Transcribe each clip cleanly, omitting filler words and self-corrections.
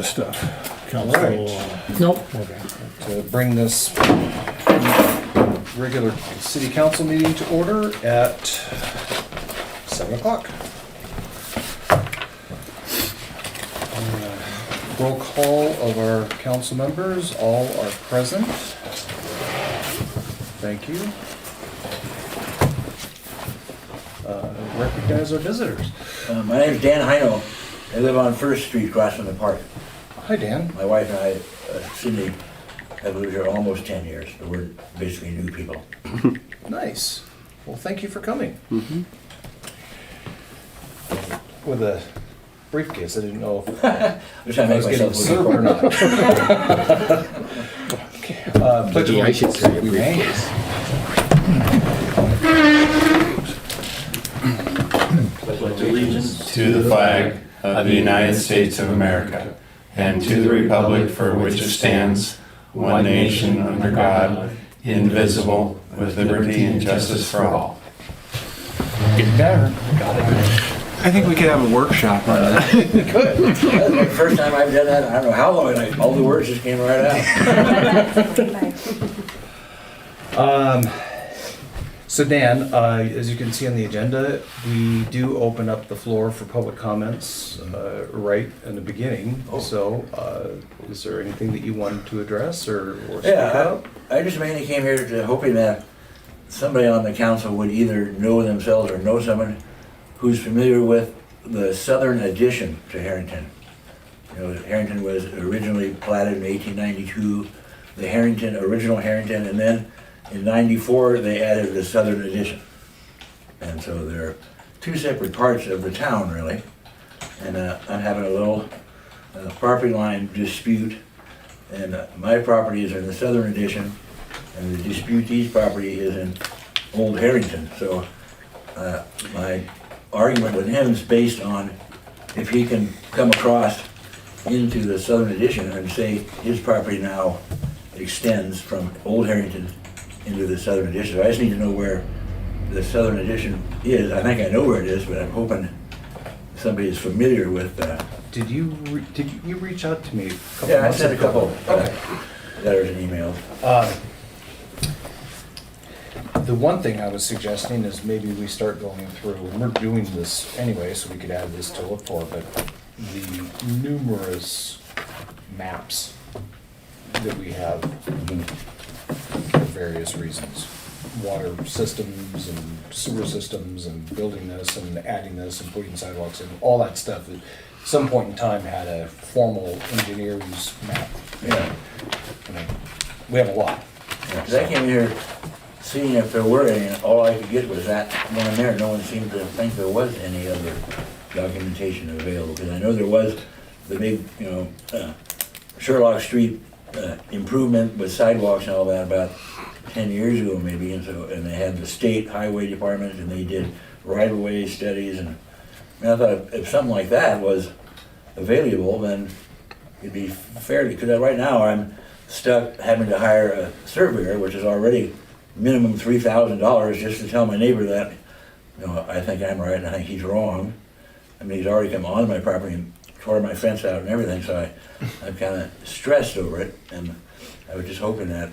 good stuff. Council, Right. Nope. to bring this regular city council meeting to order at 7 o'clock. Roll call of our council members, all are present. Thank you. Recognize our visitors. My name is Dan Heino. I live on First Street across from the park. Hi, Dan. My wife and I, Cindy, have lived here almost 10 years, but we're basically new people. Nice. Well, thank you for coming. With a briefcase, I didn't know if I'm just trying to I make was getting myself served look or not. Pledge of Gee, I should allegiance, say a we may. briefcase. Allegiance to the flag of the United States of America and to the republic for which it stands, one nation under God, indivisible, with liberty and justice for all. Getting better. I think we could have a workshop on that. That's the first time I've done that. I don't know how long. All the words just came right out. So Dan, as you can see on the agenda, we do open up the floor for public comments right in the beginning. Oh. So is there anything that you wanted to address or speak Yeah, up? I just mainly came here to hoping that somebody on the council would either know themselves or know someone who's familiar with the southern addition to Harrington. You know, Harrington was originally platted in 1892, the original Harrington, and then in 94 they added the southern addition. And so they're two separate parts of the town, really. And I'm having a little property line dispute, and my property is in the southern addition, and the disputee's property is in Old Harrington. So my argument with him is based on if he can come across into the southern addition and say his property now extends from Old Harrington into the southern addition. So I just need to know where the southern addition is. I think I know where it is, but I'm hoping somebody is familiar with Did you reach out to me a couple yeah, I months sent a ago? couple Okay. letters and emails. The one thing I was suggesting is maybe we start going through, and we're doing this anyway, so we could add this to look for, but the numerous maps that we have for various reasons. Water systems and sewer systems and building this and adding this and putting sidewalks in, all that stuff that at some point in time had a formal engineer's map. Yeah. You know, we have a lot. Because I came here seeing if there were any, and all I could get was that one there. No one seemed to think there was any other documentation available. Because I know there was the big, Sherlock Street improvement with sidewalks and all that about 10 years ago maybe, and they had the state highway department and they did right-of-way studies, and I thought if something like that was available, then it'd be fairly, because right now I'm stuck having to hire a surveyor, which is already minimum $3,000 just to tell my neighbor that, I think I'm right and I think he's wrong. I mean, he's already come on my property and tore my fence out and everything, so I'm kind of stressed over it, and I was just hoping that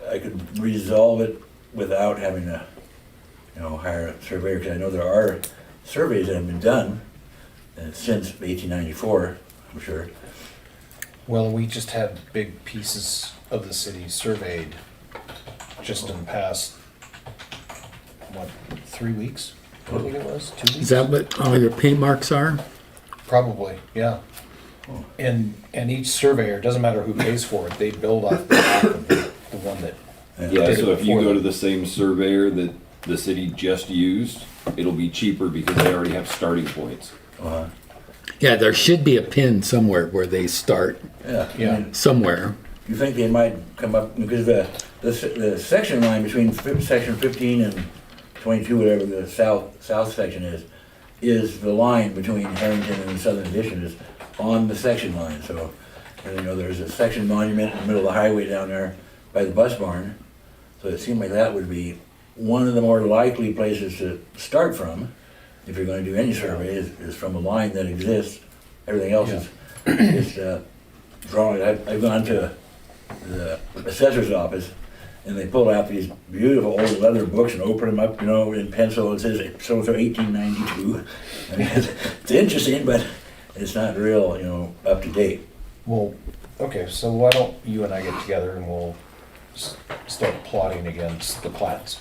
I could resolve it without having to, hire a surveyor, because I know there are surveys that have been done since 1894, I'm sure. Well, we just had big pieces of the city surveyed just in the past, 3 weeks? I think it was, 2 weeks? Is that what all your paint marks are? Probably, yeah. And each surveyor, doesn't matter who pays for it, they build off the back of the one that, Yeah, did so it if you before go to them. the same surveyor that the city just used, it'll be cheaper because they already have starting points. Yeah, there should be a pin somewhere where they start, Yeah. Yeah. I mean, somewhere. you think they might come up, because the section line between section 15 and 22, whatever the south section is the line between Harrington and the southern addition is on the section line. So, and there's a section monument in the middle of the highway down there by the bus barn. So it seemed like that would be one of the more likely places to start from if you're going to do any survey is from a line that exists. Everything else is this drawing. I've gone to the assessor's office, and they pull out these beautiful old leather books and open them up, in pencil. It says so-and-so 1892. I mean, it's interesting, but it's not real, up to date. Well, okay, so why don't you and I get together and we'll start plotting against the plats?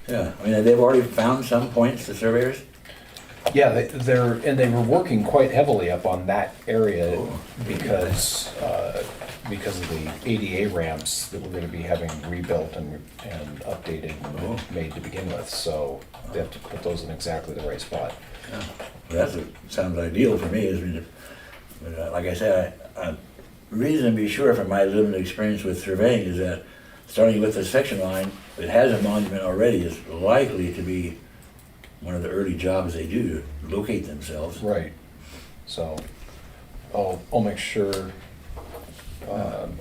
Yeah, I mean, they've already found some points, the surveyors. Yeah, they were working quite heavily up on that area because of the ADA ramps that we're gonna be having rebuilt and updated and made to begin with, so they have to put those in exactly the right spot. Well, sounds ideal for me. But like I said, reason to be sure from my limited experience with surveying is that starting with the section line, if it has a monument already, is likely to be one of the early jobs they do to locate themselves. Right, so I'll make sure,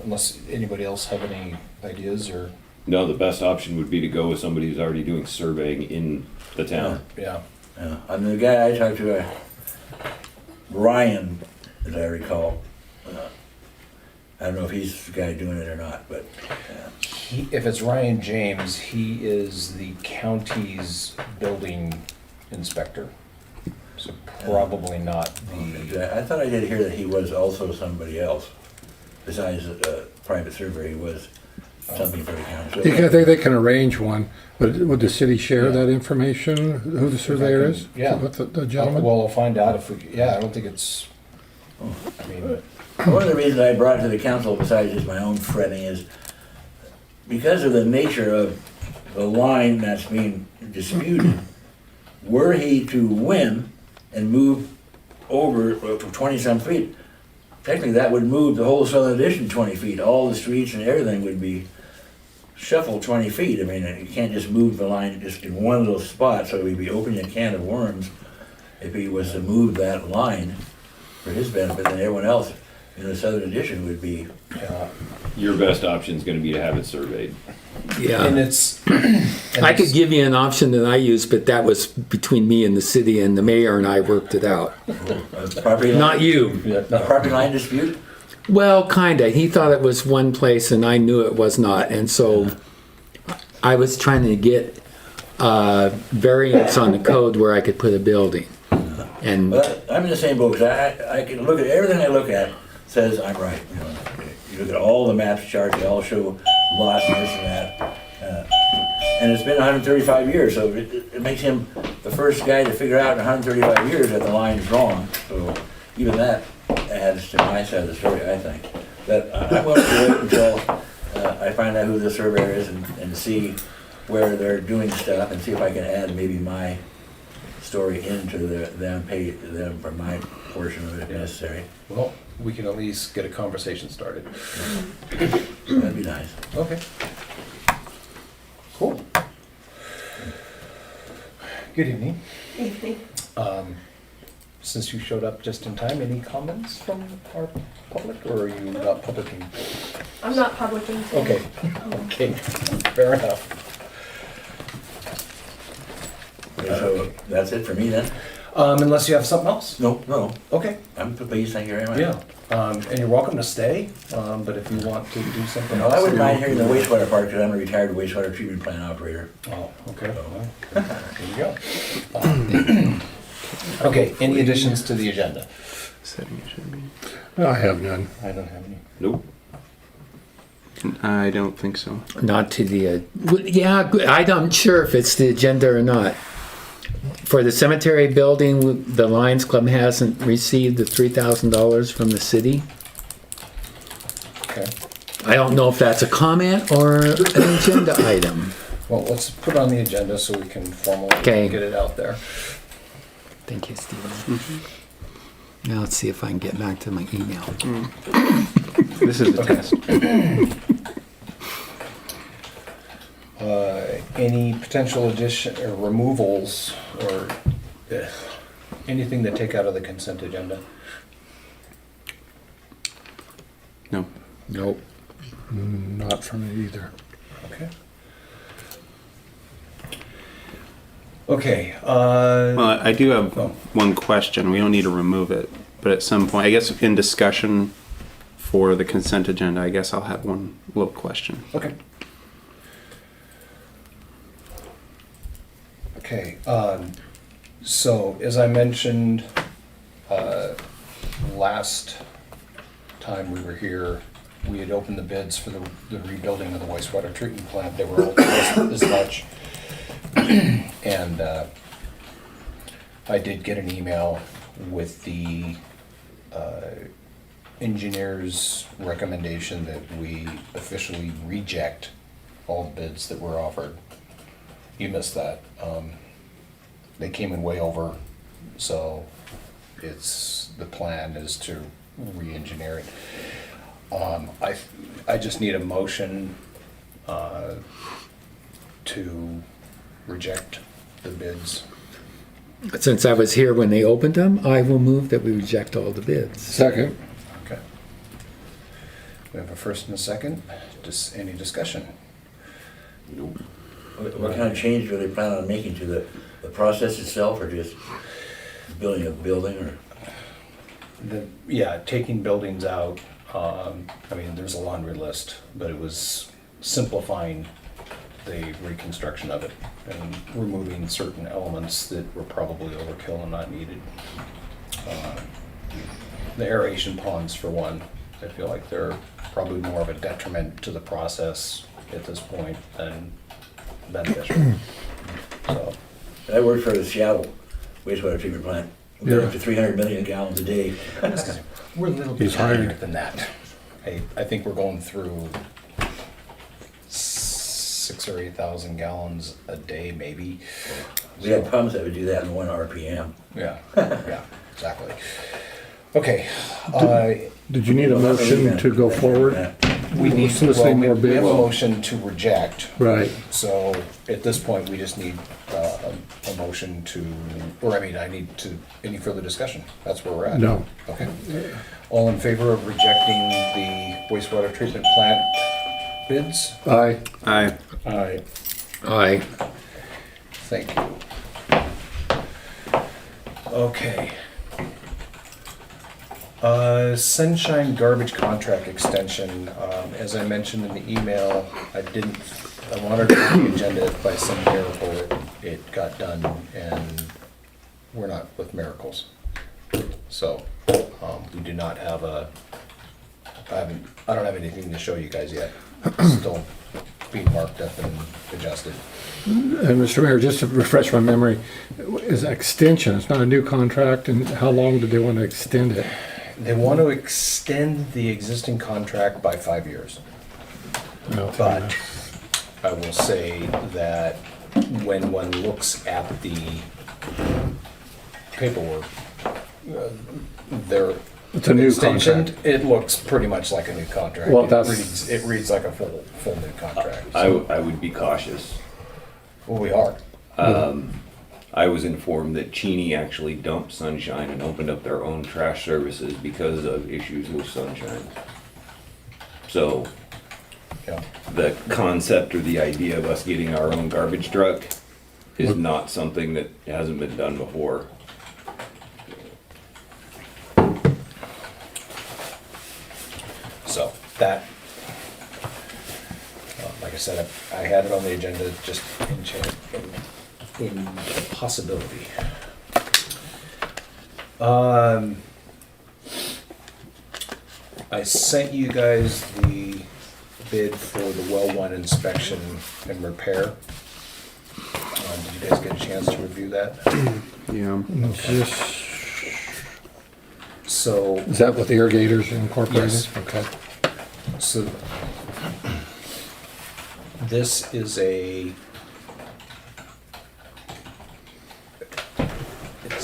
unless anybody else have any ideas or, No, the best option would be to go with somebody who's already doing surveying in the town. yeah. Yeah, I mean, the guy I talked to, Ryan, as I recall, I don't know if he's the guy doing it or not, but If it's Ryan James, he is the county's building inspector. So probably not the, I thought I did hear that he was also somebody else. Besides a private surveyor, he was something for the county. I think they can arrange one, but would the city share that information, who the surveyor is? Yeah. With the gentleman? well, I'll find out if we, I don't think it's, I mean, One of the reasons I brought it to the council, besides just my own fretting, is because of the nature of the line that's being disputed. Were he to win and move over to 20-some feet, technically that would move the whole southern addition 20 feet. All the streets and everything would be shuffled 20 feet. I mean, you can't just move the line just in one little spot, so we'd be opening a can of worms if he was to move that line for his benefit, then everyone else in the southern addition would be. Your best option is gonna be to have it surveyed. and Yeah. it's. I could give you an option that I used, but that was between me and the city, and the mayor and I worked it out. Property line, Not you. property line dispute? Well, kinda. He thought it was one place and I knew it was not. And so I was trying to get variance on the code where I could put a building. And Well, I'm in the same boat, because I can look at, everything I look at says I'm right. You look at all the maps charts, they all show lots and this and that. And it's been 135 years, so it makes him the first guy to figure out in 135 years that the line's wrong. So even that adds to my side of the story, I think. But I'm willing to wait until I find out who the surveyor is and see where they're doing stuff, and see if I can add maybe my story into them, pay them for my portion of it if necessary. Well, we can at least get a conversation started. That'd be nice. Okay. Cool. Good evening. Since you showed up just in time, any comments from our public, or are you not publicing? I'm not publishing. Okay, okay, fair enough. Okay, so that's it for me then? Unless you have something else? No, Okay, I'm pleased, thank you very much. yeah, and you're welcome to stay, but if you want to do something No, else. I wouldn't mind hearing the wastewater part, because I'm a retired wastewater treatment plant operator. Oh, okay, well, here you go. Okay, any additions to the agenda? I have none. I don't have any. Nope. I don't think so. not to the, yeah, I'm sure if it's the agenda or not. For the cemetery building, the Lions Club hasn't received the $3,000 from the city. Okay, I don't know if that's a comment or an agenda item. well, let's put it on the agenda so we can formally Okay. get it out there. Thank you, Stephen. Now let's see if I can get back to my email. This is a test. Any potential addition or removals or anything to take out of the consent agenda? No. Nope. Not for me either. Okay. Okay, Well, I do have Oh. one question. We don't need to remove it, but at some point, I guess in discussion for the consent agenda, I guess I'll have one little question. Okay. Okay, so as I mentioned, last time we were here, we had opened the bids for the rebuilding of the wastewater treatment plant. They were all this much. And I did get an email with the engineer's recommendation that we officially reject all the bids that were offered. You missed that. They came in way over, so the plan is to re-engineer it. I just need a motion to reject the bids. Since I was here when they opened them, I will move that we reject all the bids. Second. Okay. We have a first and a second. Any discussion? What kind of change do they plan on making to the process itself, or just building a building, or? Yeah, taking buildings out. I mean, there's a laundry list, but it was simplifying the reconstruction of it and removing certain elements that were probably overkill and not needed. The aeration ponds, for one, I feel like they're probably more of a detriment to the process at this point than beneficial. So, I worked for the Seattle wastewater treatment plant. We got up to 300 million gallons a day. we're a little bit He's higher hired. than that. I think we're going through 6,000 or 8,000 gallons a day, maybe. We had pumps that would do that in 1 RPM. Yeah, yeah, exactly. Okay. Did you need a motion to go forward? We need, Soliciting more we have a bids? motion to reject. Right. So at this point, we just need a motion to, or I need to, any further discussion? That's where we're at. No. Okay. All in favor of rejecting the wastewater treatment plant bids? Aye. Aye. Aye. Aye. Thank you. Okay. Sunshine garbage contract extension, as I mentioned in the email, I wanted to put the agenda by some miracle, it got done, and we're not with miracles. So, we do not have I don't have anything to show you guys yet. It's still being marked up and adjusted. And Mr. Mayor, just to refresh my memory, is an extension, it's not a new contract, and how long did they want to extend it? They want to extend the existing contract by 5 years. No. But I will say that when one looks at the paperwork, their It's a new extension, contract. it looks pretty much like a new contract. Well, It reads like a full new contract. I would be cautious. Well, we are. I was informed that Cheney actually dumped Sunshine and opened up their own trash services because of issues with Sunshine. So Yeah. the concept or the idea of us getting our own garbage truck is not something that hasn't been done before. So that, like I said, I had it on the agenda just in possibility. I sent you guys the bid for the well one inspection and repair. Did you guys get a chance to review that? Yeah. Just- So, Is that what the irrigators incorporated? Yes. Okay. so this is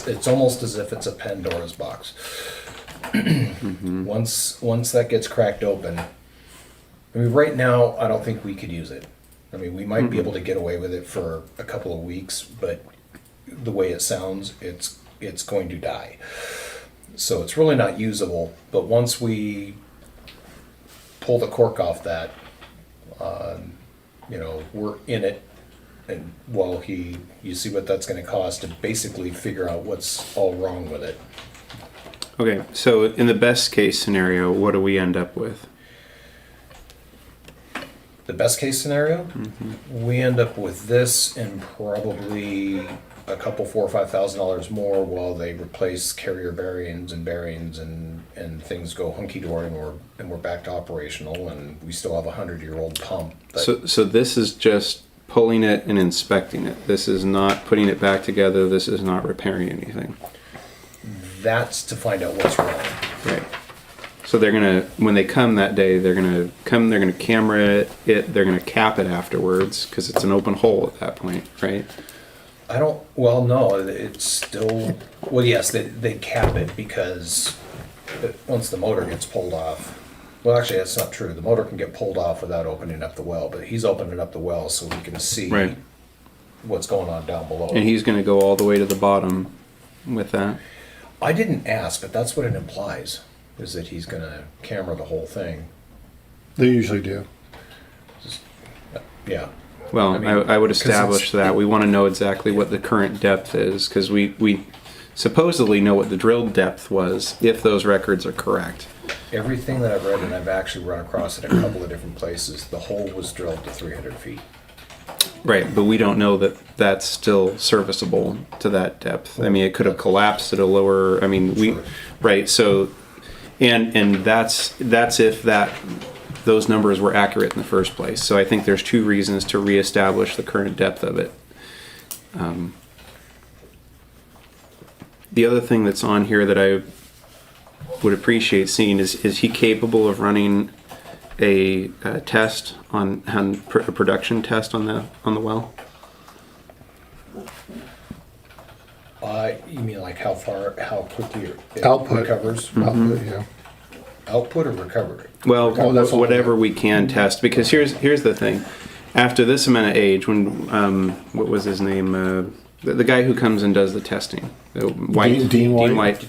it's almost as if it's a Pandora's box. Once that gets cracked open, I mean, right now, I don't think we could use it. I mean, we might be able to get away with it for a couple of weeks, but the way it sounds, it's going to die. So it's really not usable, but once we pull the cork off that, we're in it. And while you see what that's gonna cost to basically figure out what's all wrong with it. Okay, so in the best case scenario, what do we end up with? The best case scenario, we end up with this and probably a couple, $4,000 or $5,000 more while they replace carrier bearings and things go hunky-dory and we're back to operational and we still have a 100-year-old pump. So this is just pulling it and inspecting it. This is not putting it back together. This is not repairing anything. That's to find out what's wrong. Right. So they're gonna, when they come that day, they're gonna camera it, they're gonna cap it afterwards because it's an open hole at that point, right? No, it's still, well, yes, they cap it because once the motor gets pulled off, well, actually, that's not true. The motor can get pulled off without opening up the well, but he's opening up the well so we can see Right. what's going on down below. And he's gonna go all the way to the bottom with that. I didn't ask, but that's what it implies, is that he's gonna camera the whole thing. They usually do. Yeah. Well, I mean, I would 'cause establish it's- that. We want to know exactly what the current depth is because we supposedly know what the drilled depth was if those records are correct. Everything that I've read, and I've actually run across it a couple of different places, the hole was drilled to 300 feet. Right, but we don't know that that's still serviceable to that depth. I mean, it could have collapsed at a lower. I mean, Sure. right. So, and that's if those numbers were accurate in the first place. So I think there's two reasons to reestablish the current depth of it. The other thing that's on here that I would appreciate seeing is he capable of running a test on a production test on the well? You mean like how quickly it Output. recovers? Output, yeah. Output or recovery? Well, Oh, that's all whatever right. we can test, because here's the thing. After this amount of age, when what was his name? The guy who comes and does the testing, White, Dean White.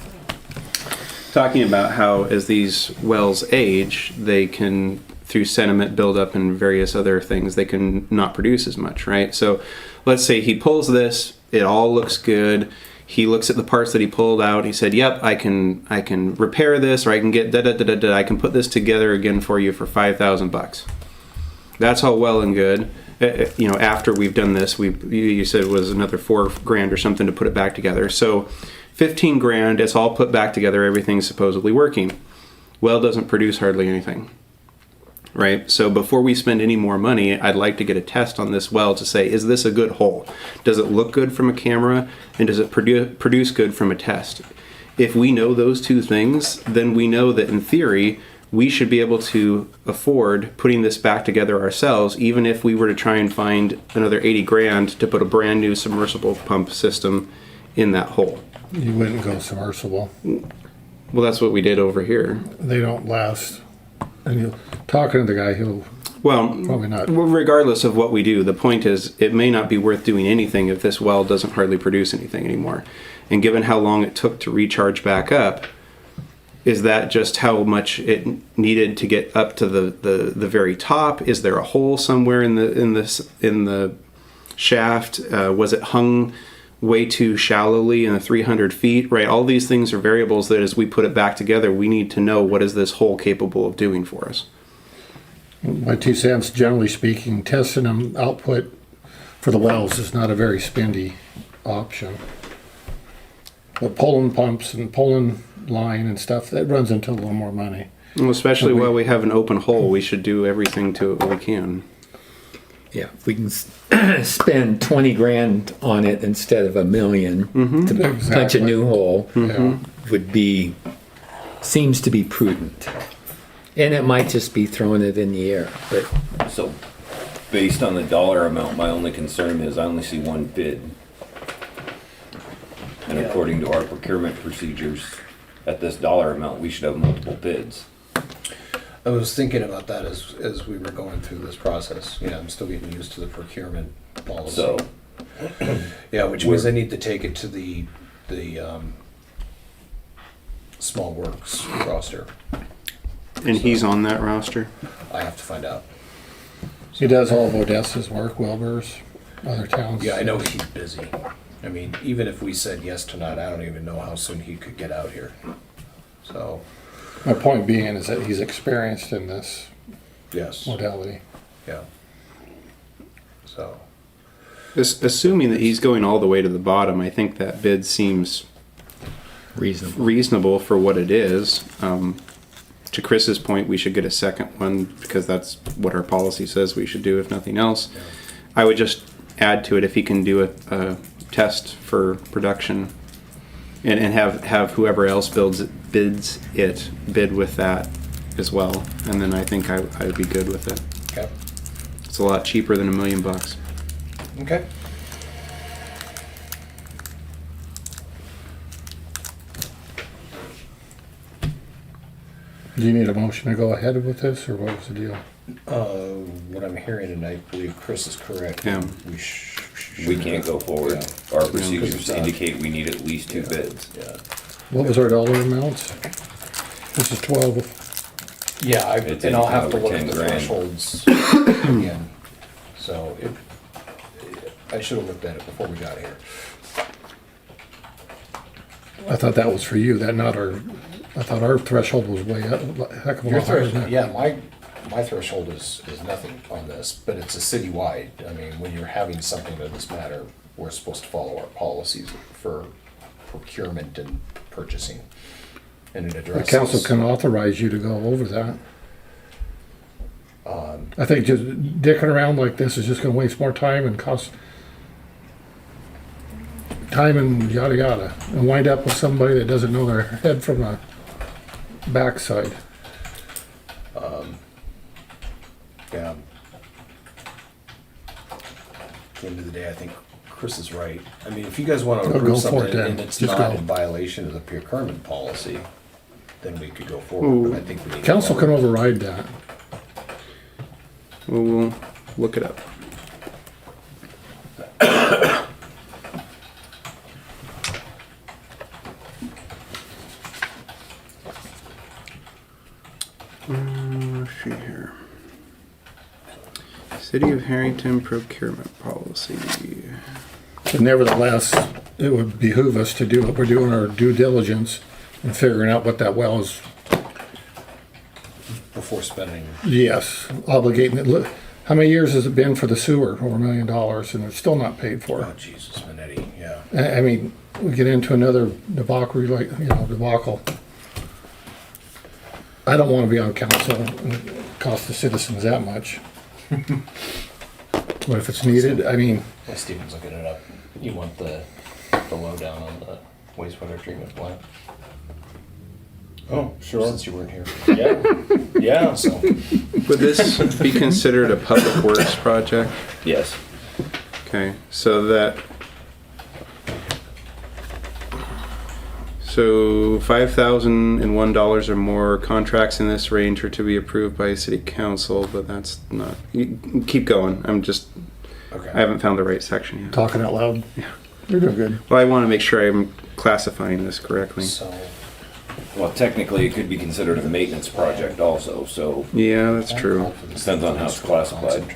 talking about how as these wells age, they can, through sediment buildup and various other things, they can not produce as much, right? So let's say he pulls this, it all looks good. He looks at the parts that he pulled out. He said, "Yep, I can repair this, or I can get I can put this together again for you for $5,000." That's all well and good. After we've done this, you said it was another $4,000 or something to put it back together. So $15,000, it's all put back together. Everything's supposedly working. Well, doesn't produce hardly anything. Right? So before we spend any more money, I'd like to get a test on this well to say, is this a good hole? Does it look good from a camera? And does it produce good from a test? If we know those two things, then we know that in theory, we should be able to afford putting this back together ourselves, even if we were to try and find another $80,000 to put a brand new submersible pump system in that hole. You wouldn't go submersible. Well, that's what we did over here. They don't last. And you talking to the guy, he'll Well, Probably not. regardless of what we do, the point is it may not be worth doing anything if this well doesn't hardly produce anything anymore. And given how long it took to recharge back up, is that just how much it needed to get up to the very top? Is there a hole somewhere in the shaft? Was it hung way too shallowly in the 300 feet? Right, all these things are variables that as we put it back together, we need to know what is this hole capable of doing for us. My 2 cents, generally speaking, testing them output for the wells is not a very spendy option. But pulling pumps and pulling line and stuff, that runs into a little more money. Well, especially while we have an open hole, we should do everything to it we can. Yeah, if we can spend $20,000 on it instead of $1 million to punch a Exactly. new hole Yeah. would be, seems to be prudent. And it might just be throwing it in the air, but So, based on the dollar amount, my only concern is I only see one bid. And according to our procurement procedures, at this dollar amount, we should have multiple bids. I was thinking about that as we were going through this process. Yeah, I'm still getting used to the procurement policy. So, Yeah, which means I need to take it to the small works roster. And he's on that roster? I have to find out. He does all of Odessa's work, Wilbur's, other towns. Yeah, I know he's busy. I mean, even if we said yes tonight, I don't even know how soon he could get out here. So, My point being is that he's experienced in this yes, modality. yeah. So, Assuming that he's going all the way to the bottom, I think that bid seems Reasonable. reasonable for what it is. To Chris's point, we should get a second one because that's what our policy says we should do, if nothing else. I would just add to it if he can do a test for production and have whoever else bids it bid with that as well. And then I think I would be good with it. okay, It's a lot cheaper than $1 million. okay. Do you need a motion to go ahead with this, or what was the deal? What I'm hearing, and I believe Chris is correct. Yeah. We can't go forward. Yeah. Our procedures indicate we need at least 2 bids. Yeah. What was our dollar amounts? This is 12. Yeah, It's and I'll have to anything look over at the 10 grand. thresholds again. So I should have looked at it before we got here. I thought that was for you, that not our, I thought our threshold was way up, a heck of a Your lot higher than threshold, that. yeah, my threshold is nothing on this, but it's a citywide. I mean, when you're having something of this matter, we're supposed to follow our policies for procurement and purchasing. And it The addresses. council can authorize you to go over that. I think just dicking around like this is just gonna waste more time and cost time and yada yada, and wind up with somebody that doesn't know their head from the backside. Yeah. At the end of the day, I think Chris is right. I mean, if you guys want to Go approve for something it then. and it's Just not go. in violation of the procurement policy, then we could go forward, but I think we need. Council can override that. We'll look it up. Let's see here. City of Harrington procurement policy. But nevertheless, it would behoove us to do what we're doing, our due diligence and figuring out what that well is. Before spending, Yes, obligating it. Look, how many years has it been for the sewer? Over $1 million, and it's still not paid for. oh Jesus, Minetti, yeah. I mean, we get into another debacle. I don't want to be on council and cost the citizens that much. But if it's needed, I mean, Well, Steven's looking it up. You want the lowdown on the wastewater treatment plant? Oh, sure. Since you weren't here. Yeah, yeah. So, Would this be considered a public works project? Yes. Okay, so $5,001 or more contracts in this range are to be approved by city council, but that's not, you keep going. I okay. haven't found the right section yet. talking out loud. You're doing good. Well, I want to make sure I'm classifying this correctly. So, Well, technically, it could be considered a maintenance project also, so Yeah, that's true. Depends on how it's classified.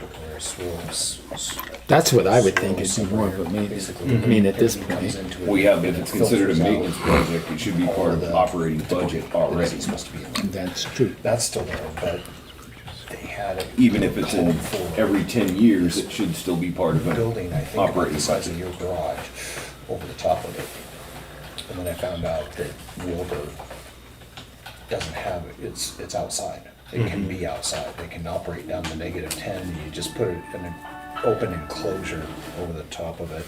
That's what I would think is more of a maintenance. I mean, at this point. well, yeah, but if it's considered a maintenance project, it should be part of the operating budget already. It's supposed to be in there. That's true. That's still there, but they had it. Even if it's in called for every 10 years, it should still be part of an building, I think, about operating the size of budget. your garage over the top of it. And then I found out that Wilbur doesn't have it, it's outside. It can be outside. They can operate down to -10. You just put it in an open enclosure over the top of it.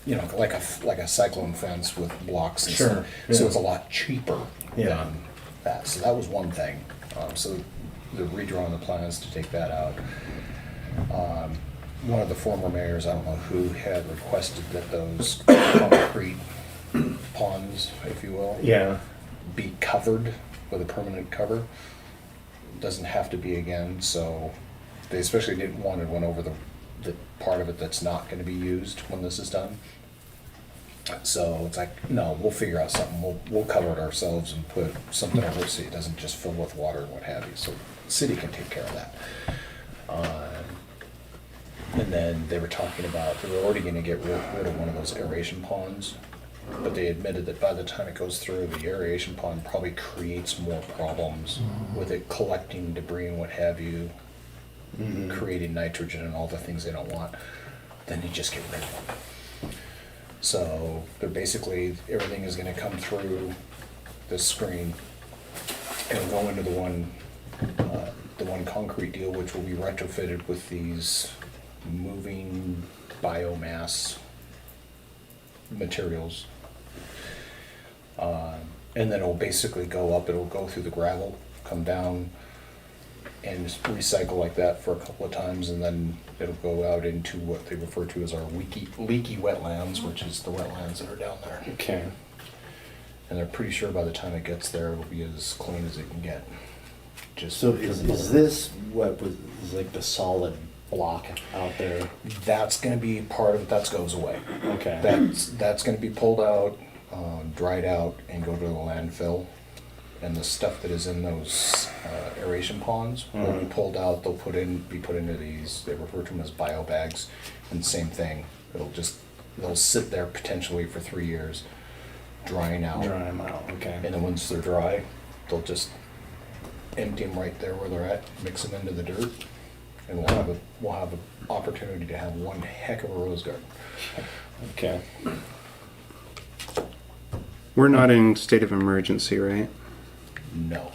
You know, like a cyclone fence with blocks and Sure, stuff. So yeah. it's a lot cheaper Yeah. than that. So that was one thing. So they're redrawing the plans to take that out. One of the former mayors, I don't know who, had requested that those concrete ponds, if you will, Yeah. be covered with a permanent cover. Doesn't have to be again, so they especially didn't want one over the part of it that's not gonna be used when this is done. So it's like, no, we'll figure out something, we'll cover it ourselves and put something over it so it doesn't just fill with water and what have you, so the city can take care of that. And then they were talking about, they were already gonna get rid of one of those aeration ponds but they admitted that by the time it goes through, the aeration pond probably creates more problems with it collecting debris and what have you, creating nitrogen and all the things they don't want. Then you just get rid of them. So they're basically, everything is gonna come through this screen and go into the one concrete deal, which will be retrofitted with these moving biomass materials. And then it'll basically go up, it'll go through the gravel, come down, and just recycle like that for a couple of times, and then it'll go out into what they refer to as our leaky wetlands, which is the wetlands that are down there. Okay. And they're pretty sure by the time it gets there, it'll be as clean as it can get. Just So is this what was is like the solid block out there? that's gonna be part of, that goes away. Okay. That's gonna be pulled out, dried out, and go to the landfill. And the stuff that is in those aeration ponds will be pulled out. They'll be put into these. They refer to them as bio bags. And same thing. They'll sit there potentially for 3 years, drying out. Dry them out. Okay. And then once they're dry, they'll just empty them right there where they're at, mix them into the dirt, and we'll have an opportunity to have one heck of a rose garden. Okay. We're not in state of emergency, right? No,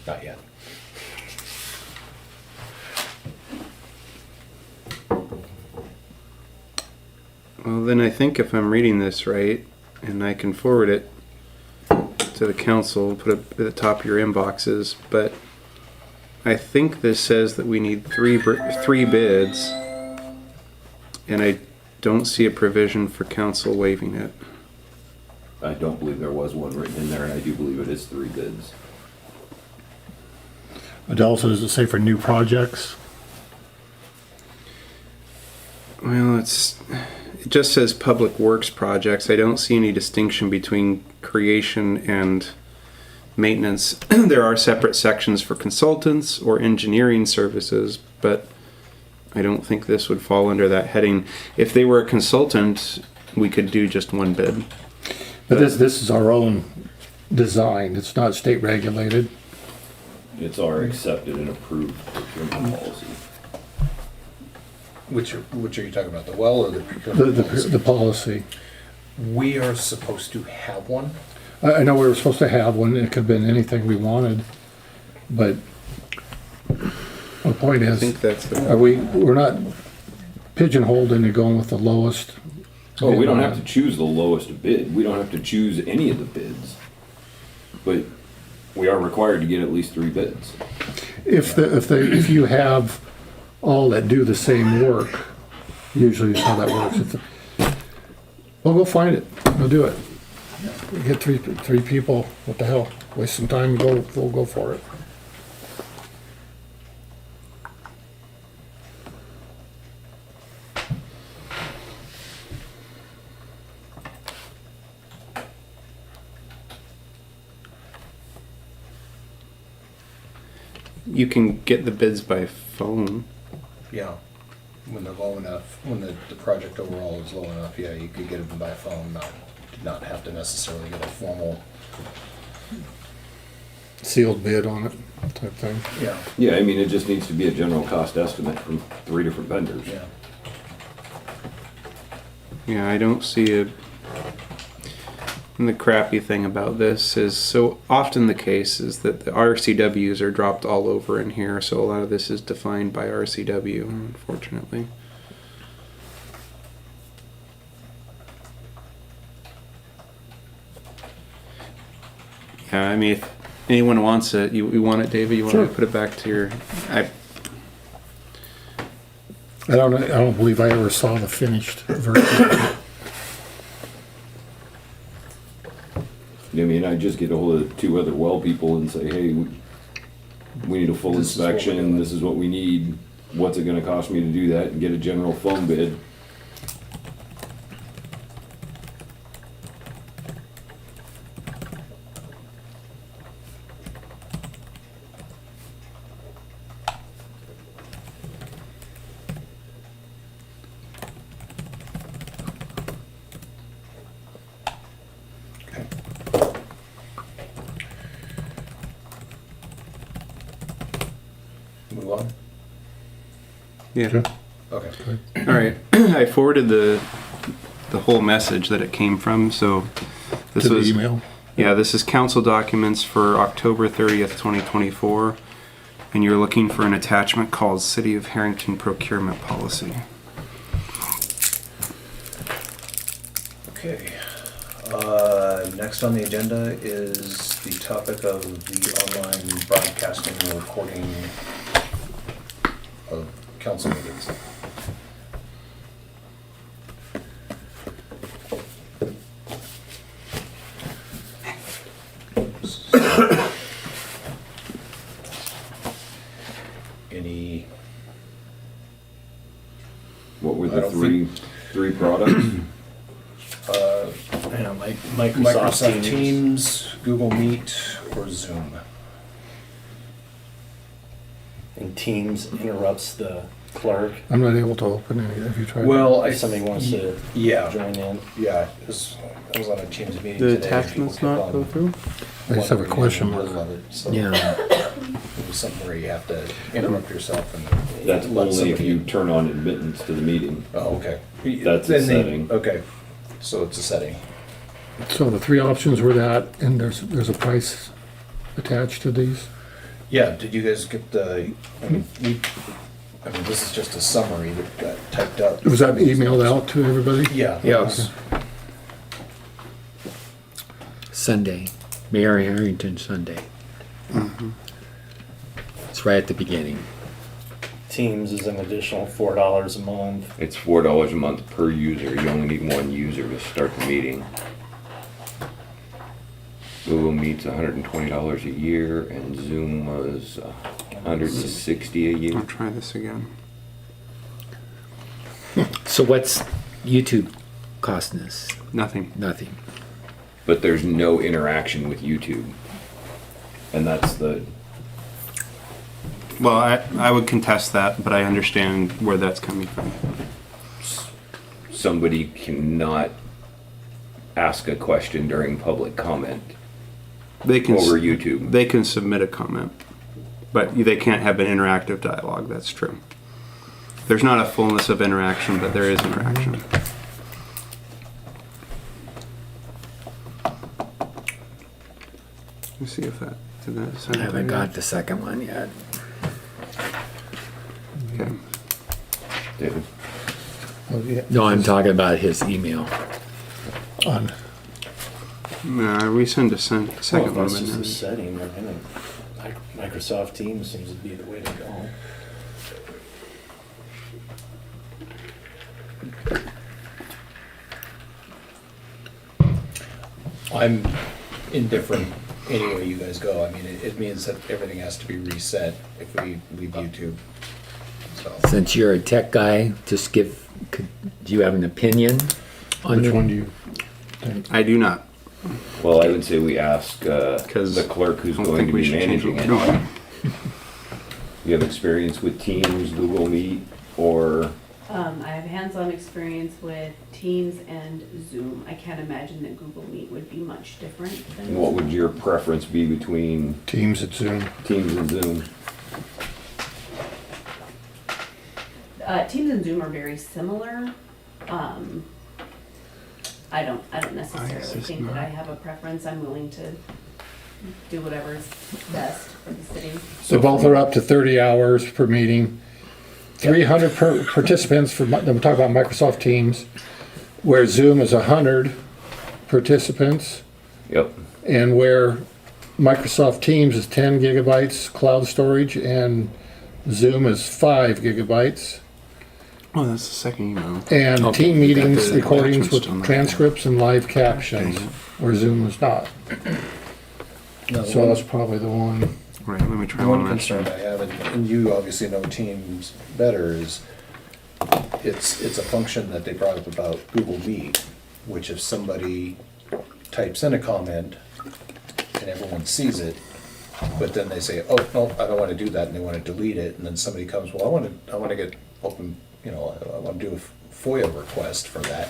not yet. Well, then I think if I'm reading this right, and I can forward it to the council, put it at the top of your inboxes, but I think this says that we need three bids, and I don't see a provision for council waiving it. I don't believe there was one written in there, and I do believe it is 3 bids. But also, does it say for new projects? Well, it just says public works projects. I don't see any distinction between creation and maintenance. There are separate sections for consultants or engineering services, but I don't think this would fall under that heading. If they were a consultant, we could do just one bid. But this is our own design. It's not state regulated. It's our accepted and approved procurement policy. Which are you talking about, the well or the procurement policy? The policy. We are supposed to have one. I know we were supposed to have one. It could have been anything we wanted, but the point I is, think that's the. we're not pigeonholed into going with the lowest. Oh, we don't have to choose the lowest bid. We don't have to choose any of the bids. But we are required to get at least 3 bids. If you have all that do the same work, usually is how that works. Well, go find it. We'll do it. We get three people. What the hell? Waste some time. We'll go for it. You can get the bids by phone. Yeah, when they're low enough, when the project overall is low enough, yeah, you could get them by phone, not have to necessarily get a formal. Sealed bid on it, type thing. Yeah. Yeah, I mean, it just needs to be a general cost estimate from 3 different vendors. Yeah. Yeah, I don't see a. And the crappy thing about this is so often the case is that the RCWs are dropped all over in here, so a lot of this is defined by RCW, unfortunately. Yeah, I mean, if anyone wants it, you want it, David? You want Sure. to put it back to your? I don't believe I ever saw the finished version. I mean, I just get a hold of 2 other well people and say, hey, we need a full This is what we're inspection, doing. this is what we need, what's it gonna cost me to do that, and get a general phone bid. Move on? Yeah. Sure. Okay. All right. I forwarded the whole message that it came from. So this To the was email. Yeah, this is council documents for October 30th, 2024. And you're looking for an attachment called City of Harrington Procurement Policy. Okay. Next on the agenda is the topic of the online broadcasting and recording of council meetings. Any, What were I the don't three products? I know, Microsoft Microsoft Teams. Teams, Google Meet, or Zoom? And Teams interrupts the clerk. I'm not able to open any. Have you tried? Well, If somebody wants to yeah, join in. yeah. I was on a Teams meeting The today. attachments People kept not go on through? I just have a wondering question in the mark. middle of it, so Yeah. It was something where you have to interrupt yourself and. That's let only if somebody- you turn on admittance to the meeting. Oh, okay. That's a Then they- setting. Okay, so it's a setting. So the three options were that, and there's a price attached to these. Yeah, did you guys get the, I mean, this is just a summary that got typed up. Was that emailed out to everybody? Yeah. Yes. Sunday, Mayor Harrington Sunday. It's right at the beginning. Teams is an additional $4 a month. It's $4 a month per user. You only need one user to start the meeting. Google Meet's $120 a year, and Zoom was $160 a I'll year. try this again. So what's YouTube costing us? Nothing. Nothing. But there's no interaction with YouTube. And that's the, Well, I would contest that, but I understand where that's coming from. somebody cannot ask a question during public comment They can over YouTube. They can submit a comment, but they can't have an interactive dialogue. That's true. There's not a fullness of interaction, but there is interaction. Let me see if that did that. send I it haven't yet? got the second one yet. Okay. David? Oh, yeah. No, I'm talking about his email. On, We send a second Well, one. that's but just then- a setting. I mean, Microsoft Teams seems to be the way to go. I'm indifferent any way you guys go. I mean, it means that everything has to be reset if we leave YouTube. So, Since you're a tech guy, just do you have an opinion on which one do you think? I do not. Well, I would say we ask 'Cause the clerk who's I don't going think to we be should change managing what it. we're doing. You have experience with Teams, Google Meet, or I have hands-on experience with Teams and Zoom. I can't imagine that Google Meet would be much different than. what would your preference be between Teams at Zoom. Teams and Zoom? Teams and Zoom are very similar. I don't necessarily is this think that I not- have a preference. I'm willing to do whatever's best for the city. So both are up to 30 hours per meeting. 300 participants for, then we're talking about Microsoft Teams, where Zoom is 100 participants, Yep. and where Microsoft Teams is 10 gigabytes cloud storage, and Zoom is 5 gigabytes. Oh, that's the second email. And Okay, team got meetings, the recordings attachments with on that. transcripts and live captions, where Zoom is not. no, So that's probably the one. Right, let me try one one last concern time. I have, and you obviously know Teams better, is it's a function that they brought up about Google Meet, which if somebody types in a comment and everyone sees it, but then they say, oh, no, I don't want to do that, and they want to delete it, and then somebody comes, well, I want to get open, I want to do a FOIA request for that.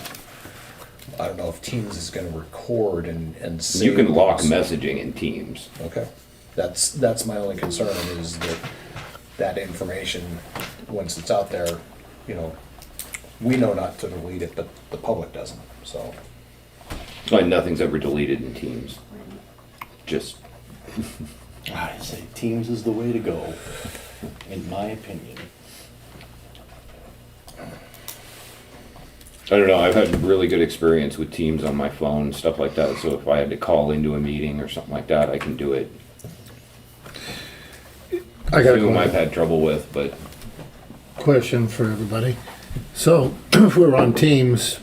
I don't know if Teams is going to record and save. You can lock those. messaging in Teams. Okay, that's my only concern is that that information, once it's out there, you know, we know not to delete it, but the public doesn't, so. Like, nothing's ever deleted in Teams. Just, I say Teams is the way to go, in my opinion. I don't know, I've had really good experience with Teams on my phone, stuff like that, so if I had to call into a meeting or something like that, I can do it. I got Zoom a I've had trouble with, but question for everybody. So if we're on Teams,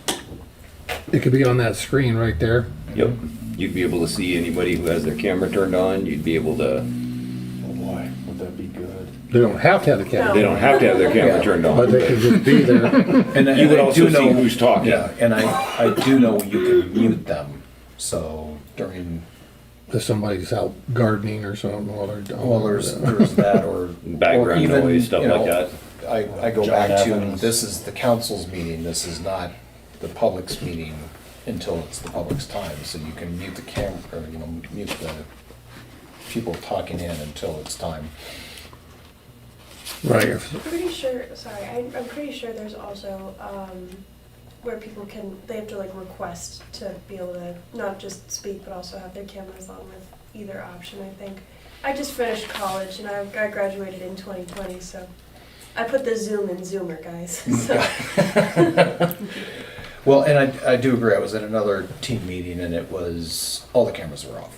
it could be on that screen right there. yep, you'd be able to see anybody who has their camera turned on, you'd be able to, Oh boy, would that be good? They don't have to have the camera, they don't have to have their camera Yeah. turned on. but they could just be there. And You would I also do see know- who's talking. Yeah, and I do know you can mute them, so during, If somebody's out gardening or something while they're doing. well, there's that, or. Background or even, noise, stuff you like know, that. I go John back to, Evans. this is the council's meeting, this is not the public's meeting until it's the public's time, so you can mute the camera, or, you know, mute the people talking in until it's time. Right, I'm pretty sure, sorry, I'm pretty sure there's also, where people can, they have to like request to be able to not just speak, but also have their cameras on with either option, I think. I just finished college and I graduated in 2020, so I put the Zoom in Zoomer, guys, so. Well, and I do agree, I was at another team meeting and it was, all the cameras were off.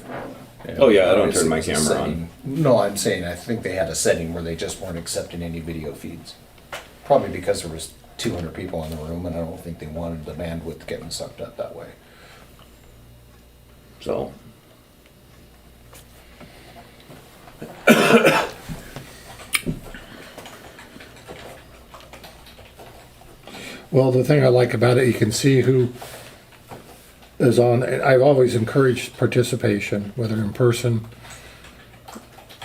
You know, Oh, yeah, I don't obviously turn my it was a camera on. setting- No, I'm saying, I think they had a setting where they just weren't accepting any video feeds. Probably because there was 200 people in the room and I don't think they wanted the bandwidth getting sucked up that way. So, well, the thing I like about it, you can see who is on, I've always encouraged participation, whether in person.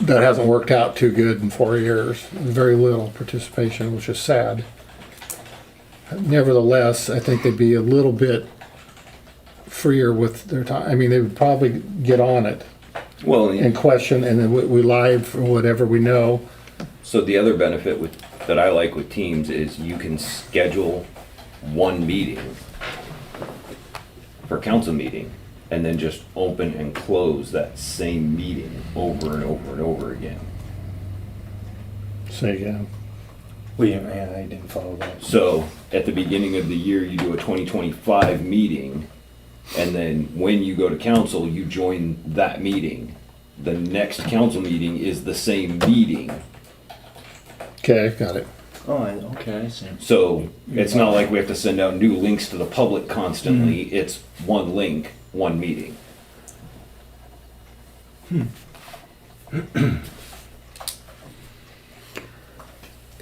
That hasn't worked out too good in 4 years, very little participation, which is sad. Nevertheless, I think they'd be a little bit freer with their time, I mean, they would probably get on it well, and question, and then we live or whatever we know. so the other benefit with, that I like with Teams is you can schedule one meeting for council meeting and then just open and close that same meeting over and over and over again. Say again. Well, yeah, I didn't follow that. So at the beginning of the year, you do a 2025 meeting, and then when you go to council, you join that meeting. The next council meeting is the same meeting. Okay, got it. Oh, okay, I see. So it's not like we have to send out new links to the public constantly. It's one link, one meeting.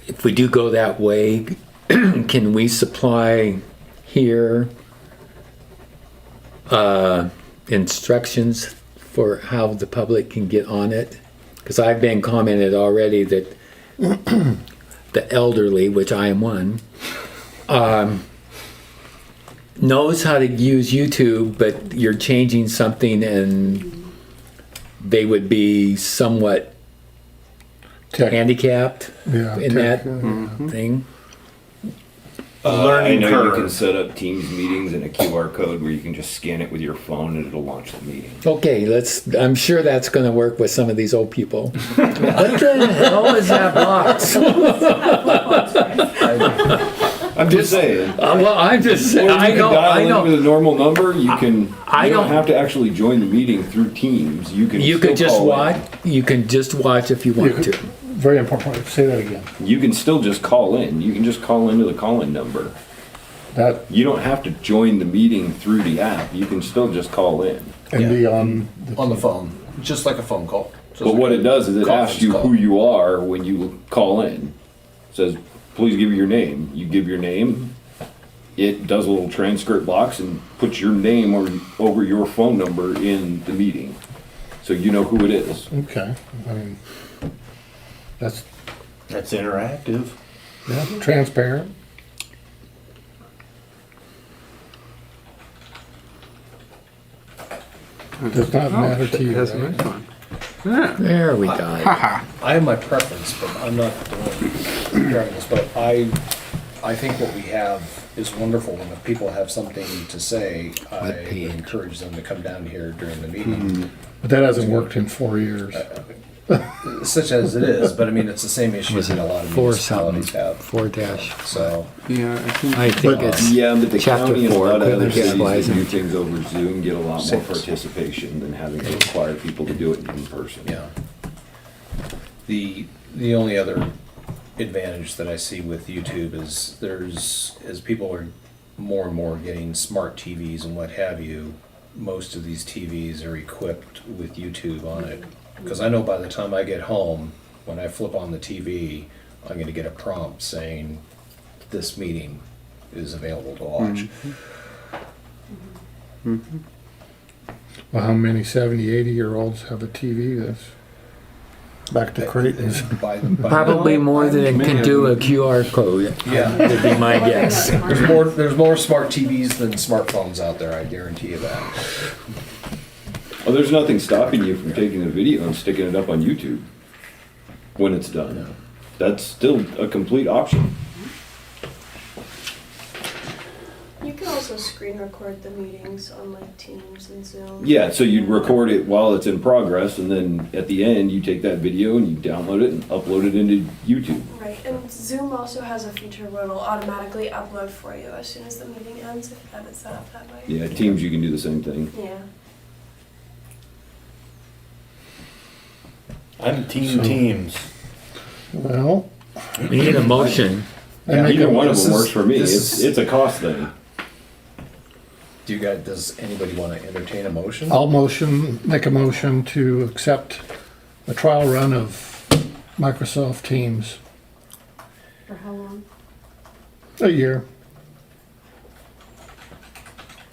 If we do go that way, can we supply here instructions for how the public can get on it? Because I've been commented already that the elderly, which I am one, knows how to use YouTube, but you're changing something and they would be somewhat Tech, handicapped yeah, in tech, that thing. I Learning know you curve. can set up Teams meetings and a QR code where you can just scan it with your phone and it'll launch the meeting. Okay, I'm sure that's going to work with some of these old people. What the hell is that box? I'm just saying. Well, I'm just Or saying. you I can know. dial in with a normal number. You can. I you don't don't- have to actually join the meeting through Teams. You can. You still could just call watch. in. You can just watch if you want to. very important point, say that again. You can still just call in. You can just call into the call-in number. That, You don't have to join the meeting through the app. You can still just call in. and be on, On the phone, just like a phone call. Just But like what a it does is it asks you conference who call. you are when you call in. It says, please give your name. You give your name. It does a little transcript box and puts your name over your phone number in the meeting. So you know who it is. okay, I mean, that's, That's interactive. yeah, transparent. Does not matter to you, That's right? my fun. There we go. I have my preference, but I'm not the one driving this, but I think what we have is wonderful, and if people have something to say, I What page? encourage them to come down here during the meeting, But that hasn't worked in 4 years. such as it is, but I mean, it's the same issue Was that it a lot of 4 municipalities something? have, 4 dash. so. Yeah, I think I think it's Yeah, but the Chapter county and a 4, lot of other equipment, cities supplies, that do and- things over Zoom get a lot more Six. participation than having to require people to do it in person. Yeah. The only other advantage that I see with YouTube is as people are more and more getting smart TVs and what have you, most of these TVs are equipped with YouTube on it. Because I know by the time I get home, when I flip on the TV, I'm gonna get a prompt saying, this meeting is available to watch. Well, how many 70, 80-year-olds have a TV that's back to Creighton's? By probably now, more than it Many can of do them. a QR code, Yeah. would be my guess. There's more smart TVs than smartphones out there, I guarantee you that. Well, there's nothing stopping you from taking a video and sticking it up on YouTube when it's done. That's still a complete option. You can also screen record the meetings on like Teams and Zoom. Yeah, so you'd record it while it's in progress, and then at the end, you take that video and you download it and upload it into YouTube. Right, and Zoom also has a feature where it'll automatically upload for you as soon as the meeting ends if you have it set up that way. Yeah, Teams, you can do the same thing. Yeah. I'm team So- teams. Well, We need a motion. I make Either a- one of this them is- works for me. this It's is- it's a cost thing. Does anybody want to entertain a motion? I'll make a motion to accept a trial run of Microsoft Teams. For how long? A year.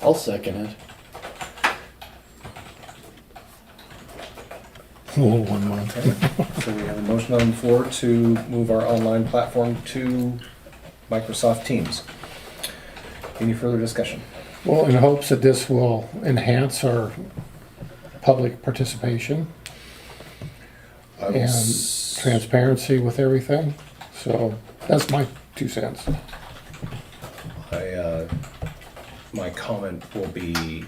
I'll second it. Oh, 1 month. So we have a motion on the floor to move our online platform to Microsoft Teams. Any further discussion? Well, in hopes that this will enhance our public participation I will and s- transparency with everything. So that's my 2 cents. My comment will be,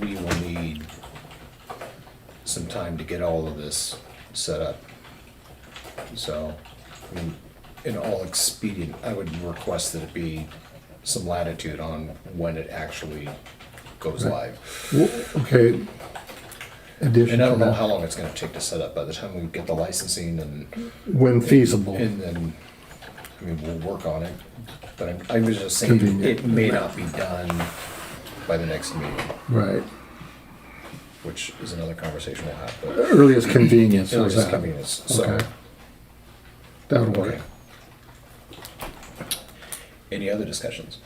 we will need some time to get all of this set up. So, I mean, in all expedient, I would request that it be some latitude on when it actually goes live. Okay. Addition And I to don't know that, how long it's gonna take to set up by the time we get the licensing and when feasible. and then, I mean, we'll work on it. But I was just saying, Convenient. it may not be done by the next meeting, Right. which is another conversation we'll have, but Earliest convenience. it was is just that. convenience, so. Okay. That'll work. Okay. Any other discussions?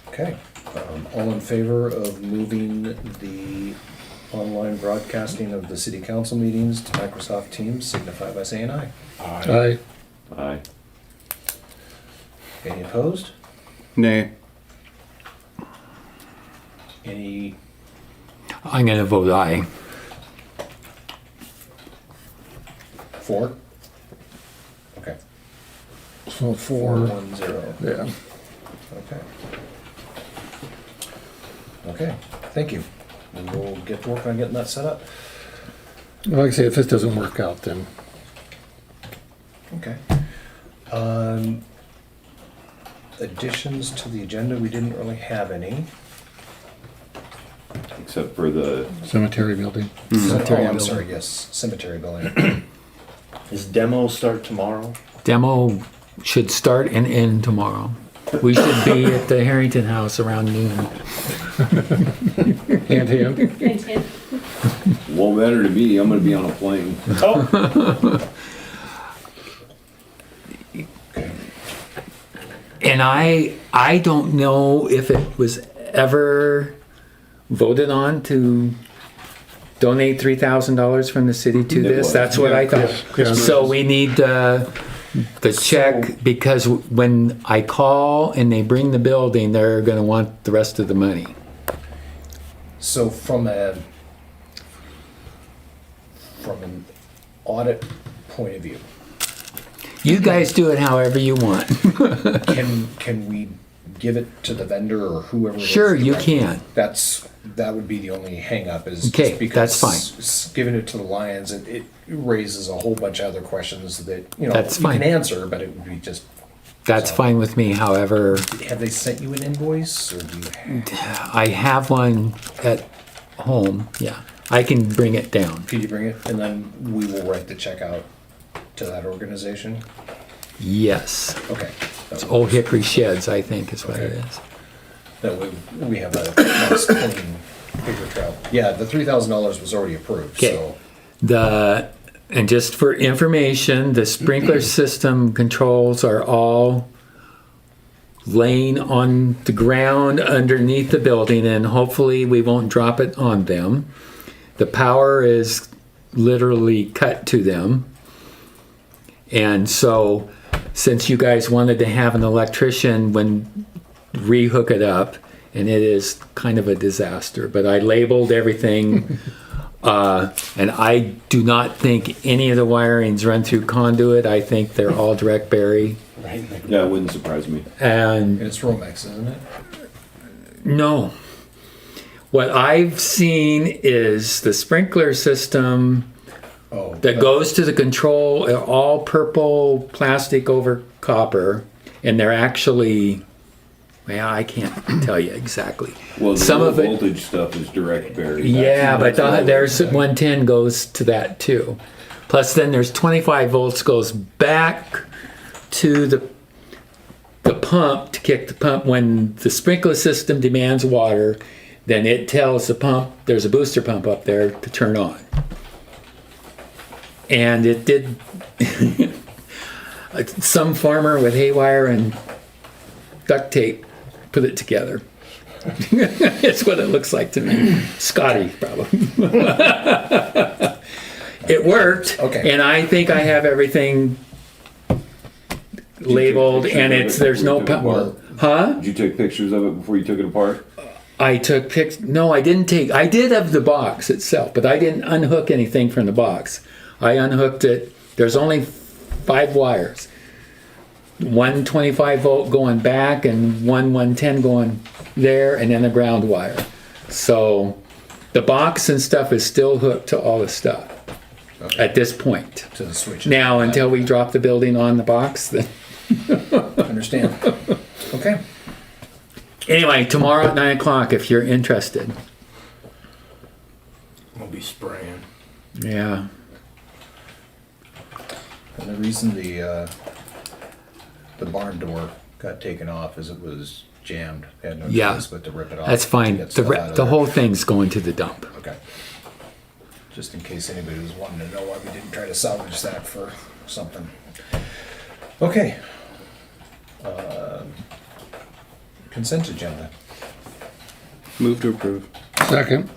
Okay, all in favor of moving the online broadcasting of the city council meetings to Microsoft Teams, signify by saying aye. Aye. Aye. Any opposed? Nay. Any, I'm gonna vote aye. for? Okay. So 4, 4. 1, 0. Yeah. Okay. Okay, thank you. And we'll get to work on getting that set up. Like I say, if this doesn't work out, then Okay. Additions to the agenda, we didn't really have any. Except for the, cemetery building. Oh, Cemetery I'm building. sorry, yes, cemetery building. Does demo start tomorrow? Demo should start and end tomorrow. We should be at the Harrington House around noon. Hand, hand. Intent. won't matter to me, I'm gonna be on a plane. Oh, And I don't know if it was ever voted on to donate $3,000 from the city to It this. was. That's what I thought. Yeah. So we need The check, because when I call and they bring the building, they're gonna want the rest of the money. So from an audit point of view, You guys do it however you want. can we give it to the vendor or whoever? it is Sure, you directly? can. That would be the only hang up is Okay, just because that's fine. Giving it to the Lions, it raises a whole bunch of other questions that, That's you fine. can answer, but it would be just, That's fine with me, however, have they sent you an invoice or do you? I have one at home, yeah. I can bring it down. Could you bring it? And then we will write the check out to that organization? Yes. Okay. It's Old Hickory Sheds, I think is what it Okay. is. That way we have a nice clean paper trail. Yeah, the $3,000 was already approved, Okay. so. And just for information, the sprinkler system controls are all laying on the ground underneath the building, and hopefully we won't drop it on them. The power is literally cut to them. And so, since you guys wanted to have an electrician rehook it up, and it is kind of a disaster, but I labeled everything. And I do not think any of the wirings run through conduit. I think they're all direct bury. Yeah, it wouldn't surprise me. And It's Romex, isn't it? no, what I've seen is the sprinkler system Oh. that goes to the control, all purple plastic over copper, and they're actually, well, I can't tell you exactly. Well, the Some low of it, voltage stuff is direct buried. yeah, but That's what there's I would say. 110 goes to that too. Plus, then there's 25 volts goes back to the pump to kick the pump. When the sprinkler system demands water, then it tells the pump there's a booster pump up there to turn on. And it did. Some farmer with haywire and duct tape put it together. It's what it looks like to me. Scotty, probably. It worked. Okay. And I think I have everything labeled, and there's no power. Huh? Did you take pictures of it before you took it apart? I took pics. No, I didn't take. I did of the box itself, but I didn't unhook anything from the box. I unhooked it. There's only 5 wires. One 25 volt going back and one 110 going there, and then a ground wire. So the box and stuff is still hooked to all the stuff at this point. To the switch. Now, until we drop the building on the box, then. Understand. Okay. Anyway, tomorrow at 9 o'clock, if you're interested. We'll be spraying. Yeah. And the reason the barn door got taken off is it was jammed. They had no Yeah. choice but to rip it off. That's fine. Get stuff out of The there. whole thing's going to the dump. Okay. Just in case anybody was wanting to know why we didn't try to salvage that for something. Okay. Consent agenda. Move to approve. Second.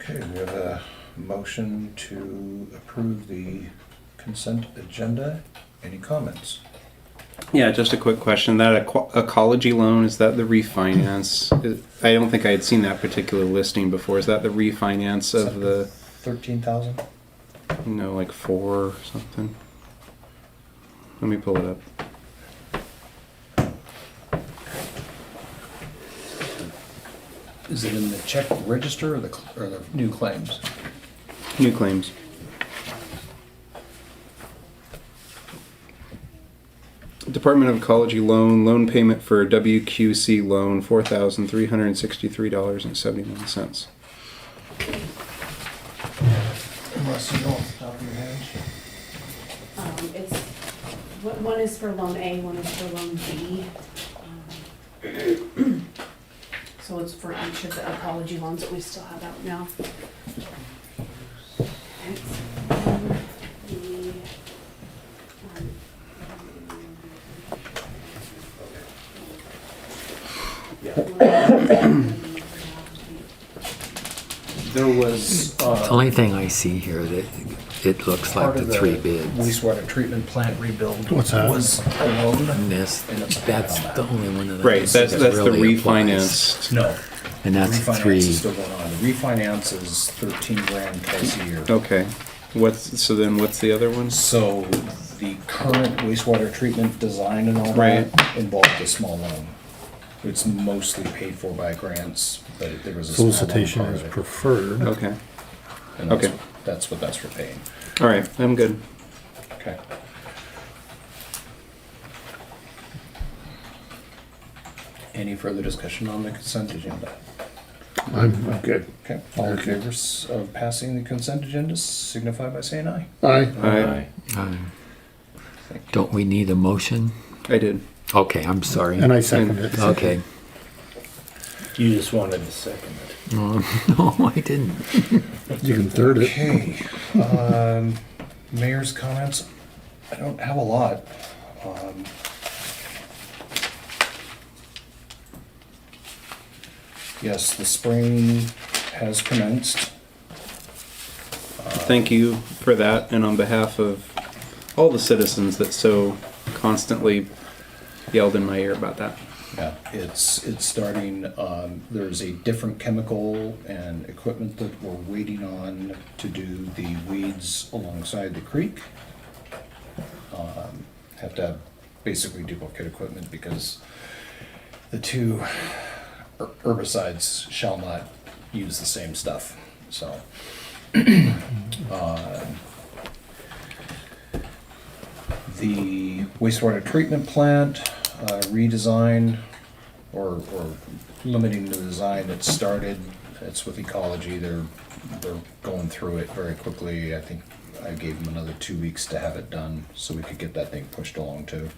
Okay, we have a motion to approve the consent agenda. Any comments? Yeah, just a quick question. That ecology loan, is that the refinance? I don't think I had seen that particular listing before. Is that the refinance of the, 13,000? like 4 or something? Let me pull it up. Is it in the check register or the new claims? New claims. Department of Ecology loan payment for WQC loan, $4,363.71. Unless you know off the top of your head. It's, one is for loan A, one is for loan B. So it's for each of the ecology loans that we still have out now. It's, There was, The only thing I see here that it looks like part the of the three bids. wastewater treatment plant rebuild What's that? was a loan. And this, And it's that's on that. the only one of those. Right, that's that the really applies. refinanced. No. And that's Refinance three. is still going on. The refinance is 13 grand twice a year. Okay. What's the other one? So the current wastewater treatment design and all Right. that involved a small loan. It's mostly paid for by grants, but there was a small loan Solicitation part is of it. preferred. Okay. And that's, okay. that's what that's for paying. All right, I'm good. Okay. Any further discussion on the consent agenda? I'm good. Okay, all in favor of passing the consent agenda signify by saying aye. Aye. Aye. Don't we need a motion? I did. Okay, I'm sorry. And I second it. Okay. You just wanted to second it. No, I didn't. You can third it. Okay, mayor's comments, I don't have a lot. Yes, the spring has commenced. Thank you for that, and on behalf of all the citizens that so constantly yelled in my ear about that. Yeah, it's starting, there's a different chemical and equipment that we're waiting on to do the weeds alongside the creek. Have to have basically duplicate equipment because the two herbicides shall not use the same stuff, so. The wastewater treatment plant redesign or limiting the design that started, it's with Ecology, they're going through it very quickly. I think I gave them another 2 weeks to have it done so we could get that thing pushed along too.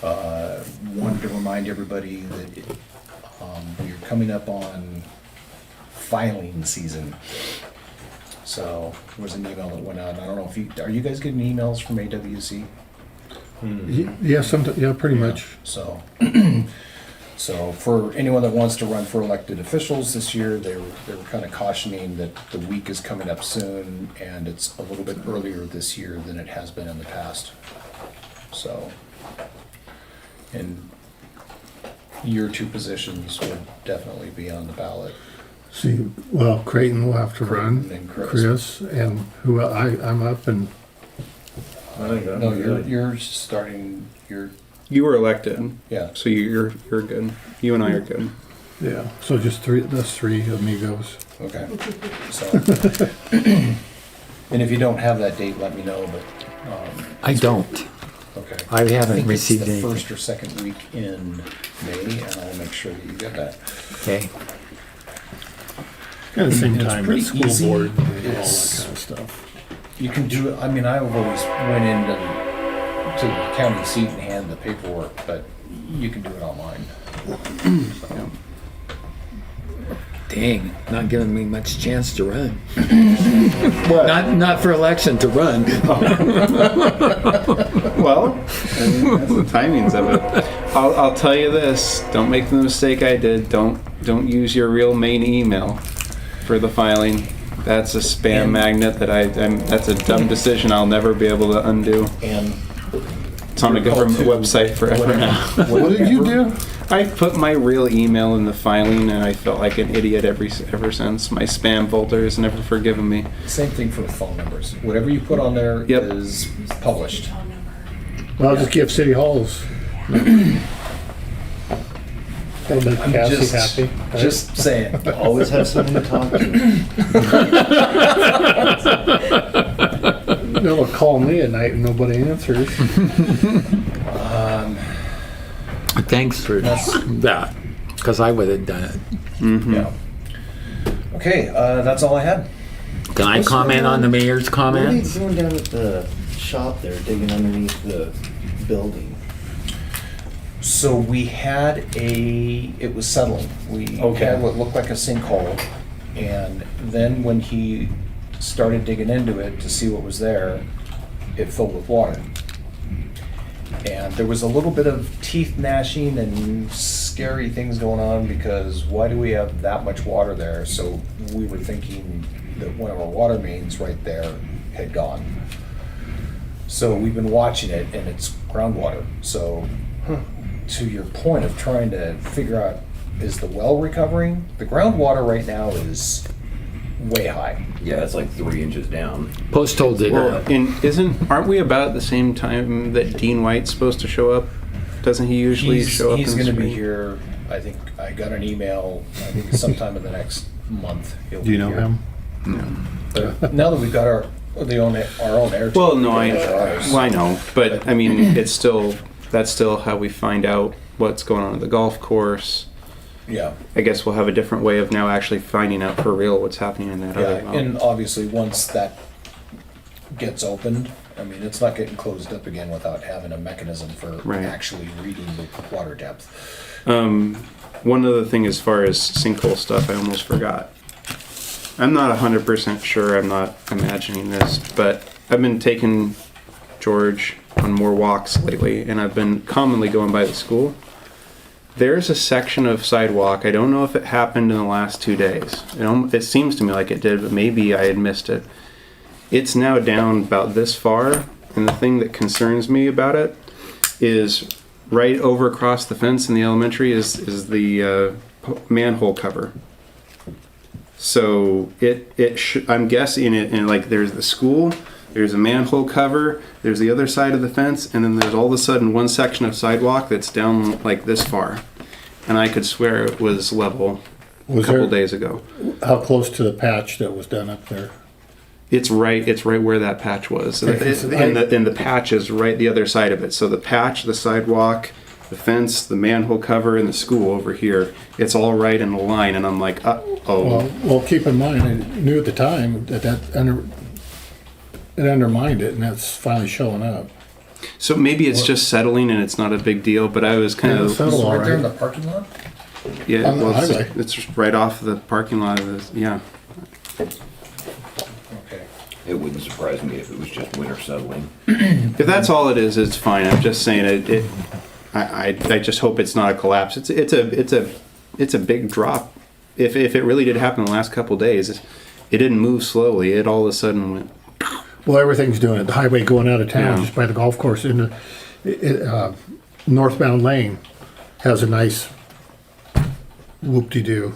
Wanted to remind everybody that we're coming up on filing season. So there was an email that went out, and I don't know if are you guys getting emails from AWC? Yeah, yeah, pretty much. So, so for anyone that wants to run for elected officials this year, they were kind of cautioning that the week is coming up soon, and it's a little bit earlier this year than it has been in the past. So, and year two positions would definitely be on the ballot. See, well, Creighton will have to Creighton run. and Chris. Chris and who I'm up and I think I'm No, good. you're starting. You were elected, Yeah. so you're good. You and I are good. yeah. So just that's three amigos. Okay. So, and if you don't have that date, let me know. But I don't. okay. I haven't think received it's the anything. first or second week in May, and I'll make sure that you get that. Okay. At the same And it's time, pretty the school easy. board and all that It's- kind of stuff. You can do it. I mean, I've always went into the county seat and hand the paperwork, but you can do it online. So, Dang, not giving me much chance to run. Not for election to run. Well, I mean, that's the timings of it. I'll tell you this: don't make the mistake I did. Don't use your real main email for the filing. That's a spam magnet that that's a dumb decision I'll never be able to undo. and It's on the government website forever now. What did you do? I put my real email in the filing, and I felt like an idiot ever since. My spam folder has never forgiven me. Same thing for the phone numbers. Whatever you put on there Yep. is published. Well, I'll just give City Halls. That'll make I'm Cassie just, happy. right? just saying. Always have someone to talk to. They'll call me at night and nobody answers. Thanks for that, because I would have done it. Yeah. Okay, that's all I had. Can I comment on the mayor's What are they comments? doing down at the shop there, digging underneath the building? So we had it was settling. We Okay. had what looked like a sinkhole, and then when he started digging into it to see what was there, it filled with water. And there was a little bit of teeth gnashing and scary things going on because why do we have that much water there? So we were thinking that one of our water mains right there had gone. So we've been watching it and it's groundwater. So to your point of trying to figure out, is the well recovering? The groundwater right now is way high. Yeah, it's like 3 inches down. Post hole digger. Well, aren't we about at the same time that Dean White's supposed to show up? Doesn't he usually show up? He's in the going to be spring? here. I think I got an email. I think sometime in the next month. He'll Do you be know here. him? But now that we've got our own air. Well, tank, no, we can measure ours. well, I know, but I mean, that's still how we find out what's going on at the golf course. Yeah, I guess we'll have a different way of now actually finding out for real what's happening in that other yeah, well. and obviously once that gets opened, I mean, it's not getting closed up again without having a mechanism for Right. actually reading the water depth. One other thing as far as sinkhole stuff, I almost forgot. I'm not 100% sure, I'm not imagining this, but I've been taking George on more walks lately, and I've been commonly going by the school. There's a section of sidewalk, I don't know if it happened in the last 2 days. It seems to me like it did, but maybe I had missed it. It's now down about this far, and the thing that concerns me about it is right over across the fence in the elementary is the manhole cover. So I'm guessing it, and like there's the school, there's a manhole cover, there's the other side of the fence, and then there's all of a sudden one section of sidewalk that's down like this far. And I could swear it was level a Was couple there, days ago. how close to the patch that was done up there? It's right where that patch was. Okay, And the patch is right the other side of it. So the patch, the sidewalk, the fence, the manhole cover, and the school over here, it's all right in a line. And I'm like, Well, keep in mind, I knew at the time that it undermined it, and that's finally showing up. So maybe it's just settling and it's not a big deal, but I was kind Yeah, of, it's settled. Is it all right there in the right. parking lot? yeah, On the well, highway. it's right off the parking lot of this, yeah. Okay. It wouldn't surprise me if it was just winter settling. If that's all it is, it's fine. I'm just saying I just hope it's not a collapse. It's a big drop. If it really did happen in the last couple days, it didn't move slowly. It all of a sudden went. Well, everything's doing it. The highway going out of town, Yeah. just by the golf course, in the northbound lane has a nice whoop-de-doo.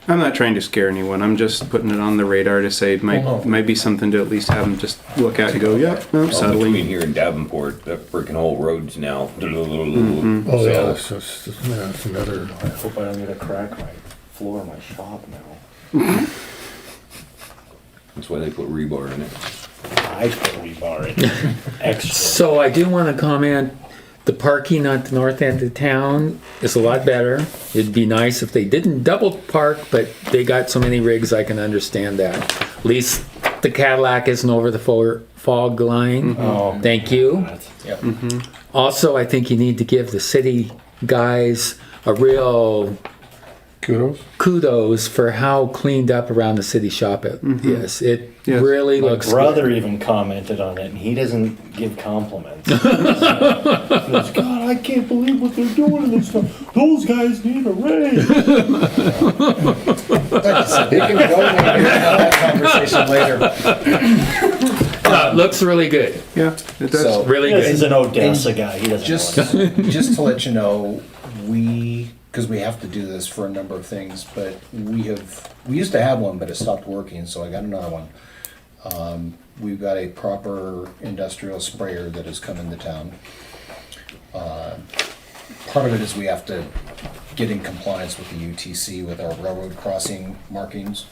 I'm not trying to scare anyone. I'm just putting it on the radar to say it might be something to at least have them just look at and go, yeah, no, Well, settling. between here and Davenport, that freaking whole road's now. Oh, yeah, So, that's another. I hope I don't get a crack in my floor in my shop now. that's why they put rebar in it. I put rebar in. Extra. So I do want to comment, the parking at the north end of town is a lot better. It'd be nice if they didn't double park, but they got so many rigs, I can understand that. At least the Cadillac isn't over the fog line. Oh, Thank you. Yep. Also, I think you need to give the city guys a real kudos for how cleaned up around the city shop it is. It Yes. really my looks brother good. even commented on it, and he doesn't give compliments. He goes, God, I can't believe what they're doing and stuff. Those guys need a raise. We can go and have that conversation later. Looks really good. Yeah, it does. So- Really This good. is an Odessa guy. He doesn't Just, know it. just to let you know, because we have to do this for a number of things, but we used to have one, but it stopped working, so I got another one. We've got a proper industrial sprayer that has come into town. Part of it is we have to get in compliance with the UTC with our railroad crossing markings.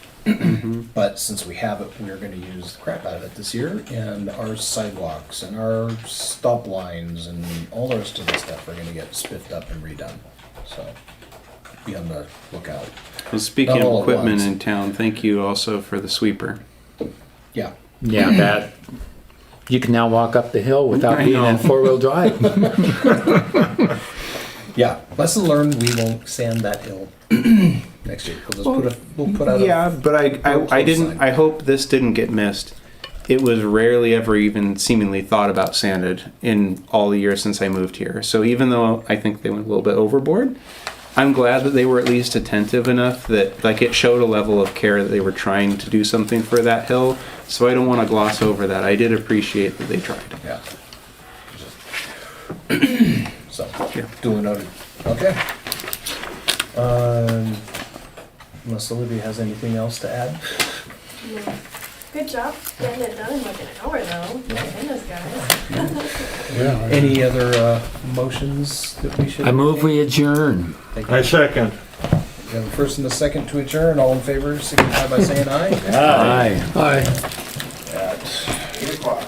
But since we have it, we're gonna use the crap out of it this year, and our sidewalks and our stop lines and all the rest of the stuff are gonna get spiffed up and redone. So, be on the lookout. Well, speaking Not all of at equipment once. in town, thank you also for the sweeper. Yeah. Yeah, that. You can now walk up the hill without I being know. in four-wheel drive. Yeah, lesson learned, we won't sand that hill next year. We'll put out Yeah, a, but I didn't. sign. I hope this didn't get missed. It was rarely ever even seemingly thought about sanded in all the years since I moved here. So even though I think they went a little bit overboard, I'm glad that they were at least attentive enough that like it showed a level of care that they were trying to do something for that hill. So I don't want to gloss over that. I did appreciate that they tried. Yeah. So, Yeah. duly noted. Okay. Unless Olivia has anything else to add? Yeah. Good job getting it done in like an hour though. My goodness, guys. Yeah. Any other motions that we should? I move we adjourn. Thank you. I second. We have a first and a second to adjourn. All in favor, signify by saying aye. Aye. Aye. At 8 o'clock.